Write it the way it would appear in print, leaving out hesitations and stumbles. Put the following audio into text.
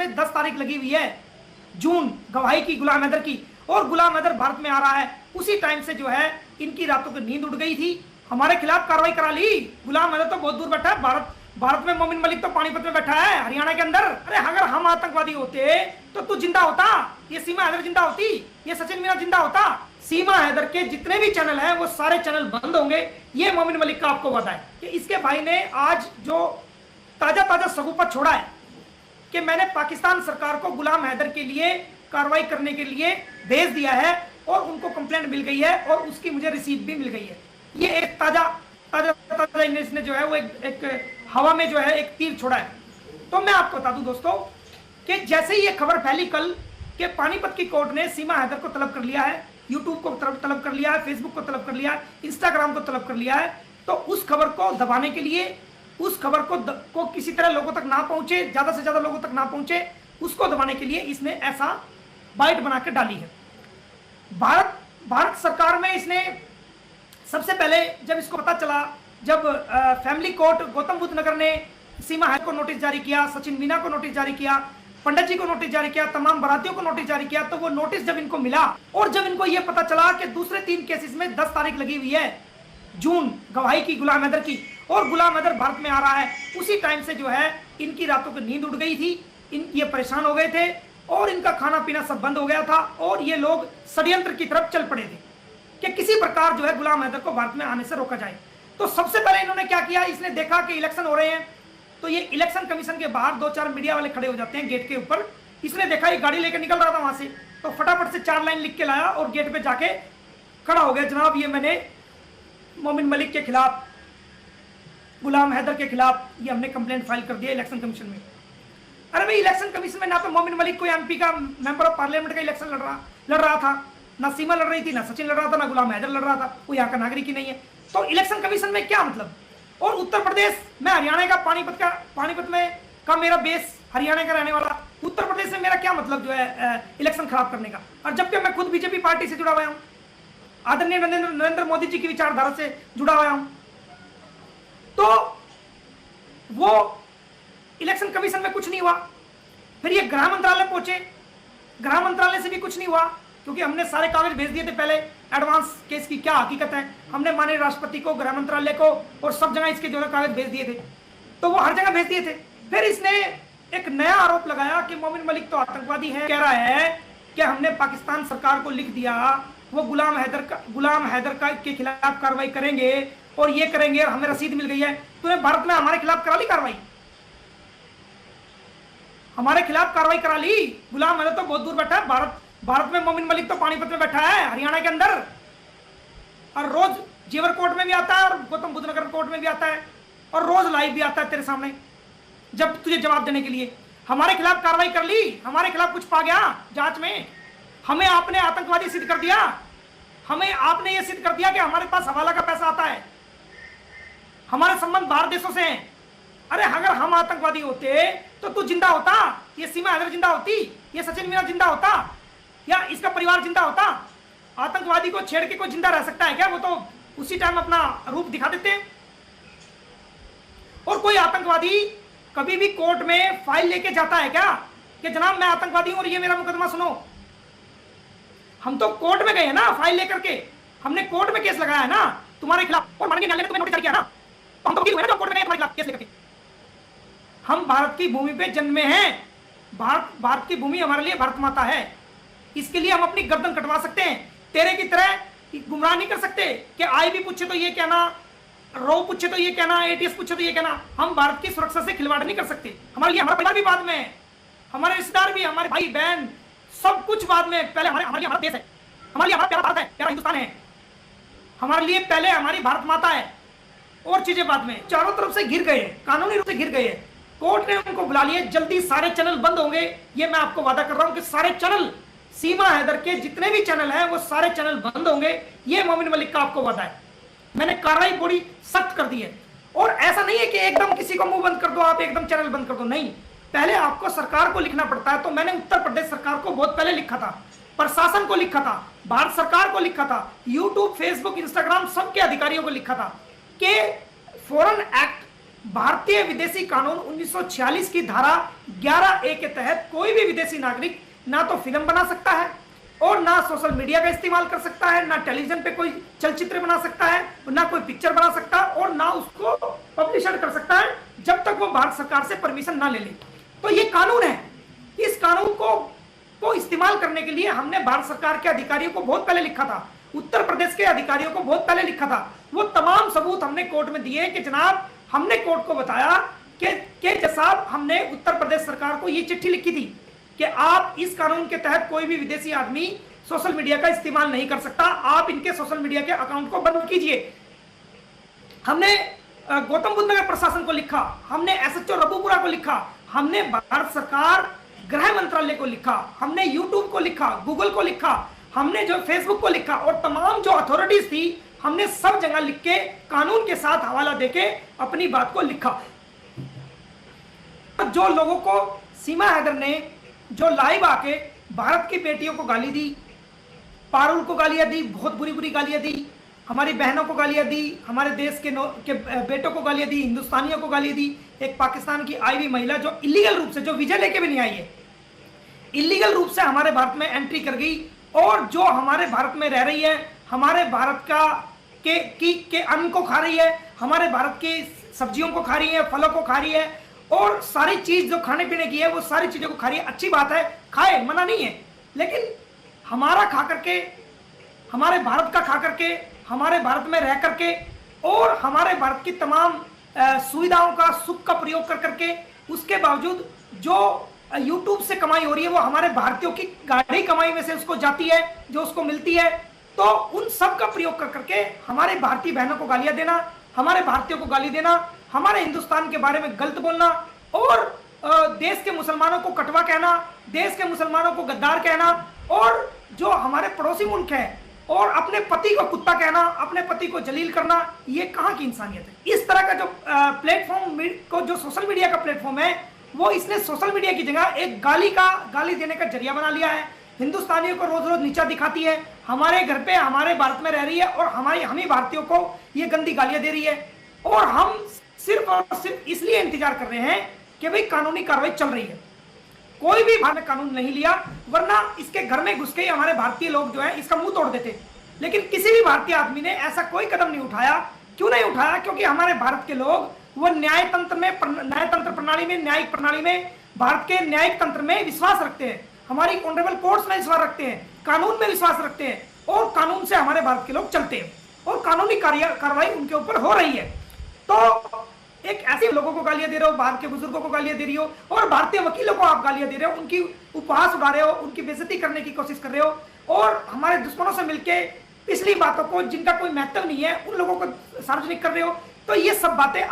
इसमें 10 तारीख लगी हुई है जून, गवाही की गुलाम हैदर की, और गुलाम हैदर भारत में आ रहा है। उसी टाइम से जो है इनकी रातों की नींद उड़ गई थी, हमारे खिलाफ कार्रवाई करा ली। गुलाम हैदर तो बहुत दूर बैठा है, भारत में मोमिन मलिक तो पानीपत में बैठा है, हरियाणा के अंदर। अरे अगर हम आतंकवादी होते तो तू जिंदा होता, ये सीमा हैदर जिंदा होती, ये सचिन मीना जिंदा होता। सीमा हैदर के जितने भी चैनल हैं वो सारे चैनल बंद होंगे, ये मोमिन मलिक का आपको पता है। कि इसके भाई ने आज जो ताजा सगुफा छोड़ा है कि मैंने पाकिस्तान सरकार को गुलाम हैदर के लिए कार्रवाई करने के लिए भेज दिया है और उनको कंप्लेंट मिल गई है और उसकी मुझे रिसीव भी मिल गई है। ये एक ताजा इंग्लिश ने जो है वो एक हवा में जो है एक तीर छोड़ा है। तो मैं आपको बता दूं दोस्तों कि जैसे ही ये खबर फैली कल कि पानीपत की कोर्ट ने सीमा हैदर को तलब कर लिया है, यूट्यूब को तलब कर लिया है, फेसबुक को तलब कर लिया है, इंस्टाग्राम को तलब कर लिया है, तो उस खबर को दबाने के लिए, उस खबर को किसी तरह लोगों तक ना पहुंचे, ज्यादा से ज्यादा लोगों तक ना पहुंचे, उसको दबाने के लिए इसने ऐसा बाइट बना के डाली है। भारत सरकार में इसने सबसे पहले जब इसको पता चला, जब फैमिली कोर्ट गौतम बुद्ध नगर ने सीमा हैदर को नोटिस जारी किया, सचिन मीना को नोटिस जारी किया, पंडित जी को नोटिस जारी किया, तमाम बारातियों को नोटिस जारी किया, तो वो नोटिस जब इनको मिला और जब इनको ये पता चला कि दूसरे 3 केसेस में 10 तारीख लगी हुई है जून, गवाही की गुलाम हैदर की, और गुलाम हैदर भारत में आ रहा है, उसी टाइम से जो है इनकी रातों की नींद उड़ गई थी, ये परेशान हो गए थे और इनका खाना पीना सब बंद हो गया था और ये लोग षड्यंत्र की तरफ चल पड़े थे कि किसी प्रकार जो है गुलाम हैदर को भारत में आने से रोका जाए। तो सबसे पहले इन्होंने क्या किया, इसने देखा कि इलेक्शन हो रहे हैं, तो ये इलेक्शन कमीशन के बाहर 2-4 मीडिया वाले खड़े हो जाते हैं गेट के ऊपर। इसने देखा ये गाड़ी लेकर निकल रहा था वहां से, तो फटाफट से 4 लाइन लिख के लाया और गेट पे जाके खड़ा हो गया, जनाब ये मैंने मोमिन मलिक के खिलाफ, गुलाम हैदर के खिलाफ ये हमने कंप्लेंट फाइल कर दिया इलेक्शन कमीशन में। अरे भाई इलेक्शन कमीशन में ना तो मोमिन मलिक कोई एमपी का, मेंबर ऑफ पार्लियामेंट का इलेक्शन लड़ रहा था, ना सीमा लड़ रही थी, ना सचिन लड़ रहा था, ना गुलाम हैदर लड़ रहा था, वो यहाँ का नागरिक ही नहीं है, तो इलेक्शन कमीशन में क्या मतलब। और उत्तर प्रदेश, मैं हरियाणा का, पानीपत में का मेरा बेस हरियाणा का रहने वाला, उत्तर प्रदेश में मेरा क्या मतलब जो है इलेक्शन खराब करने का। और जबकि मैं खुद बीजेपी पार्टी से जुड़ा हुआ हूँ, आदरणीय नरेंद्र मोदी जी की विचारधारा से जुड़ा हुआ हूं, तो वो इलेक्शन कमीशन में कुछ नहीं हुआ। फिर ये गृह मंत्रालय पहुंचे, गृह मंत्रालय से भी कुछ नहीं हुआ, क्योंकि हमने सारे कागज भेज दिए थे पहले, एडवांस केस की क्या हकीकत है, हमने माननीय राष्ट्रपति को, गृह मंत्रालय को और सब जगह इसके जो है कागज भेज दिए थे, तो वो हर जगह भेज दिए थे। फिर इसने एक नया आरोप लगाया कि मोमिन मलिक तो आतंकवादी है, कह रहा है कि हमने पाकिस्तान सरकार को लिख दिया, वो गुलाम हैदर के खिलाफ कार्रवाई करेंगे और ये करेंगे और हमें रसीद मिल गई है। तूने भारत में हमारे खिलाफ करा ली कार्रवाई, हमारे खिलाफ कार्रवाई करा ली। गुलाम हैदर तो बहुत दूर बैठा है, भारत में मोमिन मलिक तो पानीपत में बैठा है, हरियाणा के अंदर, और रोज जेवर कोर्ट में भी आता है और गौतम बुद्ध नगर कोर्ट में भी आता है और रोज लाइव भी आता है तेरे सामने जब तुझे जवाब देने के लिए। हमारे खिलाफ कार्रवाई कर ली, हमारे खिलाफ कुछ पा गया जांच में, हमें आपने आतंकवादी सिद्ध कर दिया, हमें आपने यह सिद्ध कर दिया कि हमारे पास हवाला का पैसा आता है, हमारे संबंध बाहर देशों से हैं। अरे अगर हम आतंकवादी होते तो तू जिंदा होता, ये सीमा हैदर जिंदा होती, ये सचिन मीना जिंदा होता, या इसका परिवार जिंदा होता। आतंकवादी को छेड़ के कोई जिंदा रह सकता है क्या? वो तो उसी टाइम अपना रूप दिखा देते हैं। और कोई आतंकवादी कभी भी कोर्ट में फाइल लेके जाता है क्या कि जनाब मैं आतंकवादी हूं और ये मेरा मुकदमा सुनो? हम तो कोर्ट में गए हैं ना फाइल लेकर के, हमने कोर्ट में केस लगाया है ना तुम्हारे खिलाफ, और माननीय न्यायालय ने तुम्हें नोटिस जारी किया ना, तो हम तो वकील हुए ना जो कोर्ट में गए तुम्हारे खिलाफ केस लेकर के। हम भारत की भूमि पे जन्मे हैं, भारत की भूमि हमारे लिए भारत माता है, इसके लिए हम अपनी गर्दन कटवा सकते हैं, तेरे की तरह गुमराह नहीं कर सकते कि आई भी पूछे तो ये कहना, रो पूछे तो ये कहना, एटीएस पूछे तो ये कहना। हम भारत की सुरक्षा से खिलवाड़ नहीं कर सकते। हमारे लिए हमारा परिवार भी बाद में है, हमारे रिश्तेदार भी, हमारे भाई बहन सब कुछ बाद में, पहले हमारे लिए हमारा देश है, हमारे लिए हमारा प्यारा भारत है, प्यारा हिंदुस्तान है, हमारे लिए पहले हमारी भारत माता है और चीजें बाद में। चारों तरफ से घिर गए, कानूनी रूप से घिर गए, कोर्ट ने उनको बुला लिए, जल्दी सारे चैनल बंद होंगे, ये मैं आपको वादा कर रहा हूं कि सारे चैनल, सीमा हैदर के जितने भी चैनल हैं वो सारे चैनल बंद होंगे, ये मोमिन मलिक का आपको वादा है। मैंने कार्रवाई बड़ी सख्त कर दी है, और ऐसा नहीं है कि एकदम किसी को मुंह बंद कर दो, आप एकदम चैनल बंद कर दो, नहीं, पहले आपको सरकार को लिखना पड़ता है। तो मैंने उत्तर प्रदेश सरकार को बहुत पहले लिखा था, प्रशासन को लिखा था, भारत सरकार को लिखा था, यूट्यूब, फेसबुक, इंस्टाग्राम सबके अधिकारियों को लिखा था कि फौरन एक्ट भारतीय विदेशी कानून 1946 की धारा 11A के तहत कोई भी विदेशी नागरिक ना तो फिल्म बना सकता है और ना सोशल मीडिया का इस्तेमाल कर सकता है, ना टेलीविजन पे कोई चलचित्र बना सकता है, ना कोई पिक्चर बना सकता है और ना उसको पब्लिशर कर सकता है जब तक वो भारत सरकार से परमिशन ना ले ले। तो ये कानून है। इस कानून को इस्तेमाल करने के लिए हमने भारत सरकार के अधिकारियों को बहुत पहले लिखा था, उत्तर प्रदेश के अधिकारियों को बहुत पहले लिखा था। वो तमाम सबूत हमने कोर्ट में दिए कि जनाब, हमने कोर्ट को बताया कि जनाब, हमने उत्तर प्रदेश सरकार को ये चिट्ठी लिखी थी कि आप इस कानून के तहत कोई भी विदेशी आदमी सोशल मीडिया का इस्तेमाल नहीं कर सकता, आप इनके सोशल मीडिया के अकाउंट को बंद कीजिए। हमने गौतम बुद्ध नगर प्रशासन को लिखा, हमने एसएचओ रबुपुरा को लिखा, हमने भारत सरकार गृह मंत्रालय को लिखा, हमने यूट्यूब को लिखा, गूगल को लिखा, हमने जो फेसबुक को लिखा और तमाम जो अथॉरिटीज थी हमने सब जगह लिख के कानून के साथ हवाला देके अपनी बात को लिखा। जो लोगों को सीमा हैदर ने जो लाइव आके भारत की बेटियों को गाली दी, पारुल को गालियां दी, बहुत बुरी बुरी गालियां दी, हमारी बहनों को गालियां दी, हमारे देश के बेटों को गालियां दी, हिंदुस्तानियों को गालियां दी। एक पाकिस्तान की आई हुई महिला जो इलीगल रूप से, जो वीजा लेके भी नहीं आई है, इलीगल रूप से हमारे भारत में एंट्री कर गई और जो हमारे भारत में रह रही है, हमारे भारत का के अन्न को खा रही है, हमारे भारत की सब्जियों को खा रही है, फलों को खा रही है और सारी चीज जो खाने पीने की है वो सारी चीजों को खा रही है। अच्छी बात है, खाए, मना नहीं है, लेकिन हमारा खा करके, हमारे भारत का खा करके, हमारे भारत में रह करके और हमारे भारत की तमाम सुविधाओं का, सुख का प्रयोग कर करके, उसके बावजूद जो YouTube से कमाई हो रही है वो हमारे भारतीयों की गाढ़ी कमाई में से उसको जाती है, जो उसको मिलती है। तो उन सब का प्रयोग कर करके हमारे भारतीय बहनों को गालियां देना, हमारे भारतीयों को गाली देना, हमारे हिंदुस्तान के बारे में गलत बोलना और देश के मुसलमानों को कटवा कहना, देश के मुसलमानों को गद्दार कहना और जो हमारे पड़ोसी मुल्क है और अपने पति को कुत्ता कहना, अपने पति को जलील करना, ये कहाँ की इंसानियत है। इस तरह का जो प्लेटफॉर्म को, जो सोशल मीडिया का प्लेटफॉर्म है, वो इसने सोशल मीडिया की जगह एक गाली देने का जरिया बना लिया है। हिंदुस्तानियों को रोज रोज नीचा दिखाती है, हमारे घर पे, हमारे भारत में रह रही है और हम ही भारतीयों को ये गंदी गालियां दे रही है और हम सिर्फ और सिर्फ इसलिए इंतजार कर रहे हैं कि भाई कानूनी कार्रवाई चल रही है। कोई भी भारत ने कानून नहीं लिया, वरना इसके घर में घुस के हमारे भारतीय लोग जो है इसका मुंह तोड़ देते। लेकिन किसी भी भारतीय आदमी ने ऐसा कोई कदम नहीं उठाया। क्यों नहीं उठाया? क्योंकि हमारे भारत के लोग वो न्यायतंत्र प्रणाली में, न्यायिक प्रणाली में, भारत के न्यायिक तंत्र में विश्वास रखते हैं, हमारी ऑनरेबल कोर्ट्स में विश्वास रखते हैं, कानून में विश्वास रखते हैं और कानून से हमारे भारत के लोग चलते हैं और कानूनी कार्रवाई उनके ऊपर हो रही है। तो एक ऐसे लोगों को गालियां दे रहे हो, बाहर के बुजुर्गों को गालियां दे रही हो और भारतीय वकीलों को आप गालियां दे रहे हो, उनकी उपहास उड़ा रहे हो, उनकी बेइज्जती करने की कोशिश कर रहे हो और हमारे दुश्मनों से मिलके पिछली बातों को, जिनका कोई महत्व नहीं है, उन लोगों को सार्वजनिक कर रहे हो। तो ये सब बातें